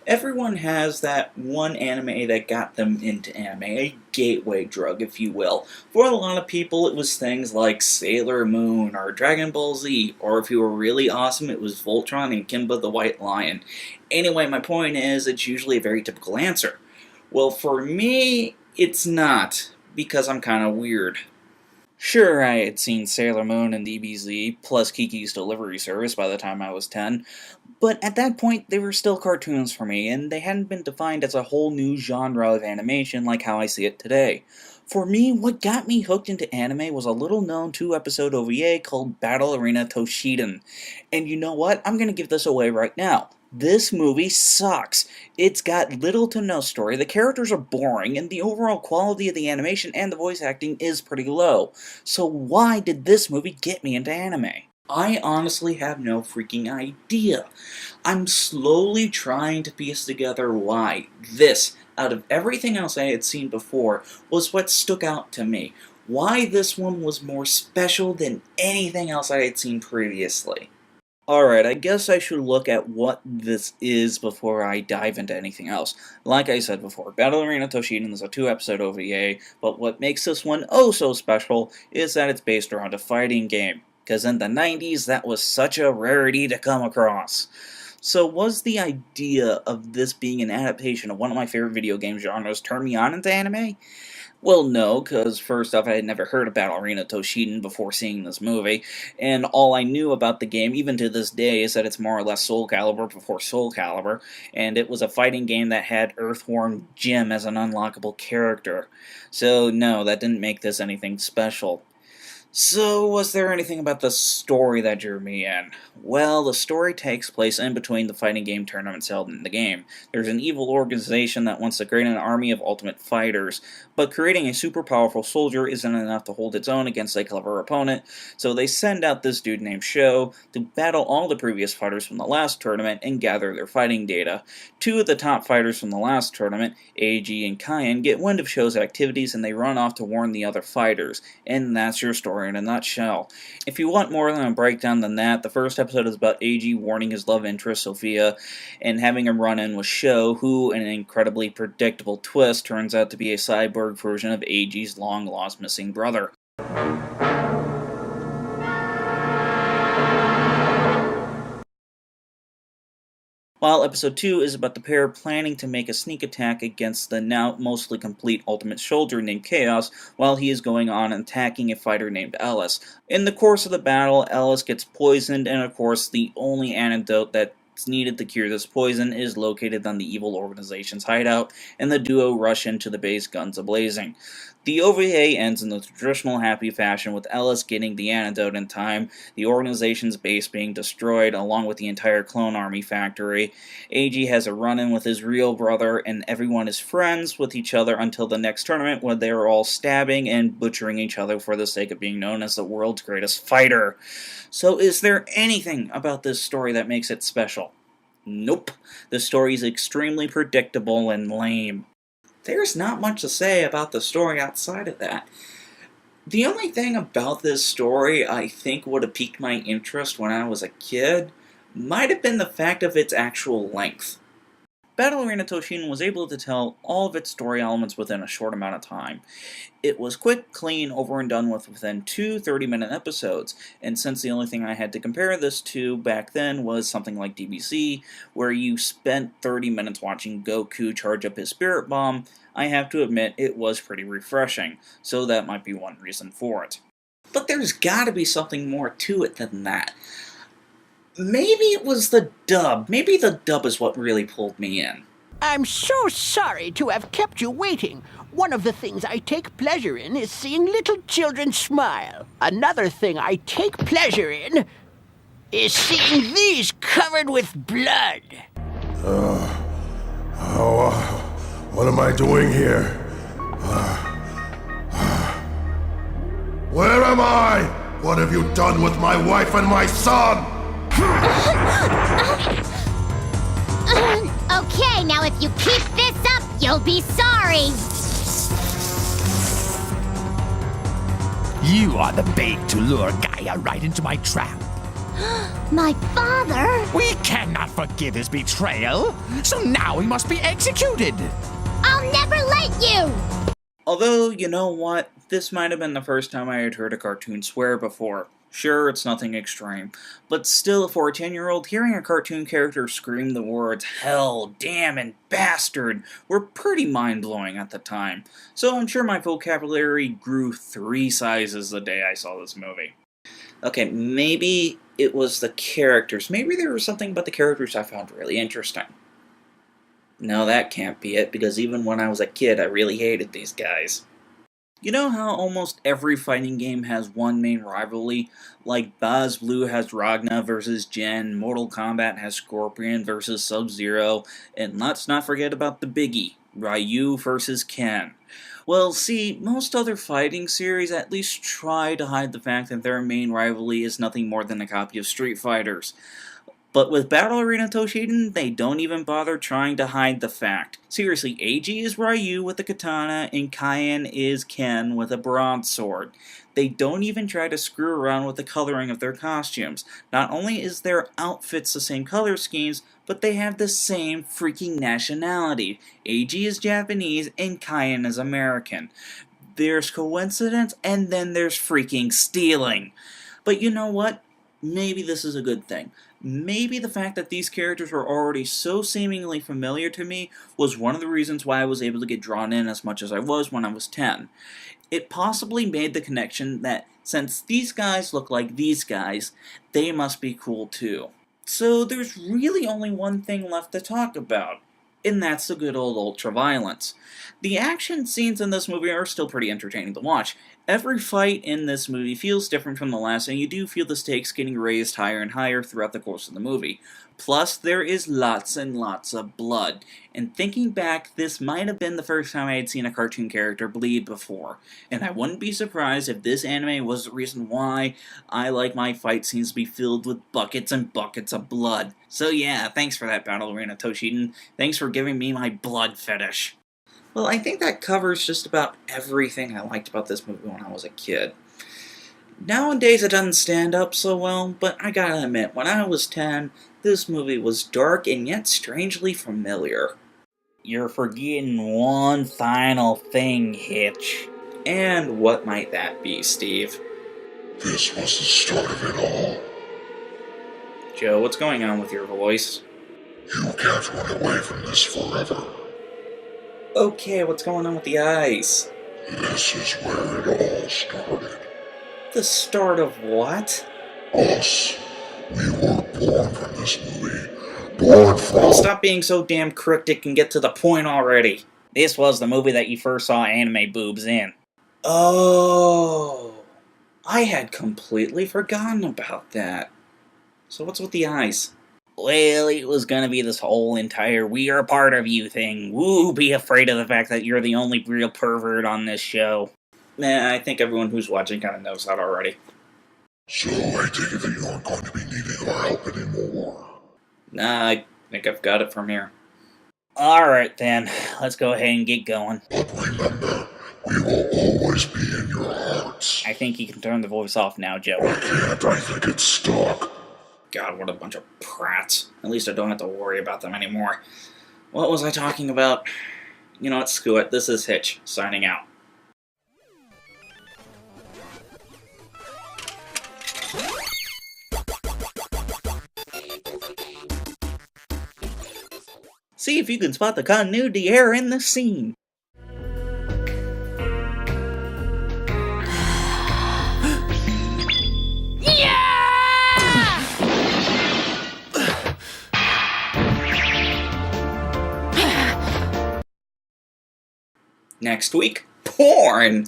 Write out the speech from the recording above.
Everyone has that one anime that got them into anime, a gateway drug, if you will. For a lot of people, it was things like Sailor Moon or Dragon Ball Z, or if you were really awesome, it was Voltron and Kimba the White Lion. Anyway, my point is, it's usually a very typical answer. Well, for me, it's not, because I'm kind of weird. Sure, I had seen Sailor Moon and DBZ, plus Kiki's Delivery Service by the time I was 10, but at that point they were still cartoons for me, and they hadn't been defined as a whole new genre of animation like how I see it today. For me, what got me hooked into anime was a little known 2-episode OVA called Battle Arena Toshinden. And you know what? I'm gonna give this away right now. This movie sucks. It's got little to no story, the characters are boring, and the overall quality of the animation and the voice acting is pretty low. So why did this movie get me into anime? I honestly have no freaking idea. I'm slowly trying to piece together why this, out of everything else I had seen before, was what stuck out to me. Why this one was more special than anything else I had seen previously. Alright, I guess I should look at what this is before I dive into anything else. Like I said before, Battle Arena Toshinden is a 2-episode OVA, but what makes this one oh so special is that it's based around a fighting game, because in the 90s that was such a rarity to come across. So was the idea of this being an adaptation of one of my favorite video game genres turn me on into anime? Well, no, because first off, I had never heard of Battle Arena Toshinden before seeing this movie, and all I knew about the game, even to this day, is that it's more or less Soul Calibur before Soul Calibur, and it was a fighting game that had Earthworm Jim as an unlockable character. So no, that didn't make this anything special. So, was there anything about the story that drew me in? Well, the story takes place in between the fighting game tournaments held in the game. There's an evil organization that wants to create an army of ultimate fighters, but creating a super powerful soldier isn't enough to hold its own against a clever opponent, so they send out this dude named Sho to battle all the previous fighters from the last tournament and gather their fighting data. Two of the top fighters from the last tournament, AG and Kyan, get wind of Sho's activities and they run off to warn the other fighters, and that's your story in a nutshell. If you want more than a breakdown than that, the first episode is about AG warning his love interest, Sophia, and having a run-in with Sho, who, in an incredibly predictable twist, turns out to be a cyborg version of AG's long-lost missing brother. While episode 2 is about the pair planning to make a sneak attack against the now mostly complete Ultimate Soldier named Chaos, while he is going on attacking a fighter named Ellis. In the course of the battle, Ellis gets poisoned, and of course the only antidote that's needed to cure this poison is located on the evil organization's hideout, and the duo rush into the base, guns a-blazing. The OVA ends in the traditional happy fashion with Ellis getting the antidote in time, the organization's base being destroyed along with the entire clone army factory. AG has a run-in with his real brother, and everyone is friends with each other until the next tournament where they are all stabbing and butchering each other for the sake of being known as the world's greatest fighter. So is there anything about this story that makes it special? Nope. The story is extremely predictable and lame. There's not much to say about the story outside of that. The only thing about this story I think would have piqued my interest when I was a kid might have been the fact of its actual length. Battle Arena Toshinden was able to tell all of its story elements within a short amount of time. It was quick, clean, over and done with within 2 30-minute episodes, and since the only thing I had to compare this to back then was something like DBZ, where you spent 30 minutes watching Goku charge up his Spirit Bomb, I have to admit it was pretty refreshing, so that might be one reason for it. But there's gotta be something more to it than that. Maybe it was the dub. Maybe the dub is what really pulled me in. I'm so sorry to have kept you waiting. One of the things I take pleasure in is seeing little children smile. Another thing I take pleasure in is seeing these covered with blood. What am I doing here? Where am I? What have you done with my wife and my son? Okay, now if you keep this up, you'll be sorry. You are the bait to lure Gaia right into my trap. My father? We cannot forgive his betrayal, so now he must be executed. I'll never let you! Although, you know what? This might have been the first time I had heard a cartoon swear before. Sure, it's nothing extreme, but still, for a 10-year-old, hearing a cartoon character scream the words hell, damn, and bastard were pretty mind-blowing at the time. So I'm sure my vocabulary grew 3 sizes the day I saw this movie. Okay, maybe it was the characters. Maybe there was something about the characters I found really interesting. No, that can't be it, because even when I was a kid, I really hated these guys. You know how almost every fighting game has one main rivalry? Like BlazBlue has Ragna versus Jen, Mortal Kombat has Scorpion versus Sub-Zero, and let's not forget about the biggie, Ryu versus Ken. Well, see, most other fighting series at least try to hide the fact that their main rivalry is nothing more than a copy of Street Fighters. But with Battle Arena Toshinden, they don't even bother trying to hide the fact. Seriously, AG is Ryu with a katana, and Cayenne is Ken with a broadsword. They don't even try to screw around with the coloring of their costumes. Not only is their outfits the same color schemes, but they have the same freaking nationality. AG is Japanese, and Cayenne is American. There's coincidence, and then there's freaking stealing. But you know what? Maybe this is a good thing. Maybe the fact that these characters were already so seemingly familiar to me was one of the reasons why I was able to get drawn in as much as I was when I was 10. It possibly made the connection that since these guys look like these guys, they must be cool too. So there's really only one thing left to talk about, and that's the good old ultra-violence. The action scenes in this movie are still pretty entertaining to watch. Every fight in this movie feels different from the last, and you do feel the stakes getting raised higher and higher throughout the course of the movie. Plus, there is lots and lots of blood. And thinking back, this might have been the first time I had seen a cartoon character bleed before. And I wouldn't be surprised if this anime was the reason why I like my fight scenes to be filled with buckets and buckets of blood. So yeah, thanks for that, Battle Arena Toshinden. Thanks for giving me my blood fetish. Well, I think that covers just about everything I liked about this movie when I was a kid. Nowadays it doesn't stand up so well, but I gotta admit, when I was 10, this movie was dark and yet strangely familiar. You're forgetting one final thing, Hitch. And what might that be, Steve? This was the start of it all. Joe, what's going on with your voice? You can't run away from this forever. Okay, what's going on with the eyes? This is where it all started. The start of what? Us. We were born from this movie. Born from... Stop being so damn cryptic and get to the point already. This was the movie that you first saw anime boobs in. Oh, I had completely forgotten about that. So what's with the eyes? Well, it was gonna be this whole entire we are part of you thing. Woo, be afraid of the fact that you're the only real pervert on this show. Nah, I think everyone who's watching kind of knows that already. So I take it that you aren't going to be needing our help anymore. Nah, I think I've got it from here. Alright then, let's go ahead and get going. But remember, we will always be in your hearts. I think you can turn the voice off now, Joe. I can't, I think it's stuck. God, what a bunch of prats. At least I don't have to worry about them anymore. What was I talking about? You know what, screw it. This is Hitch, signing out. See if you can spot the continuity error in the scene. Next week, porn!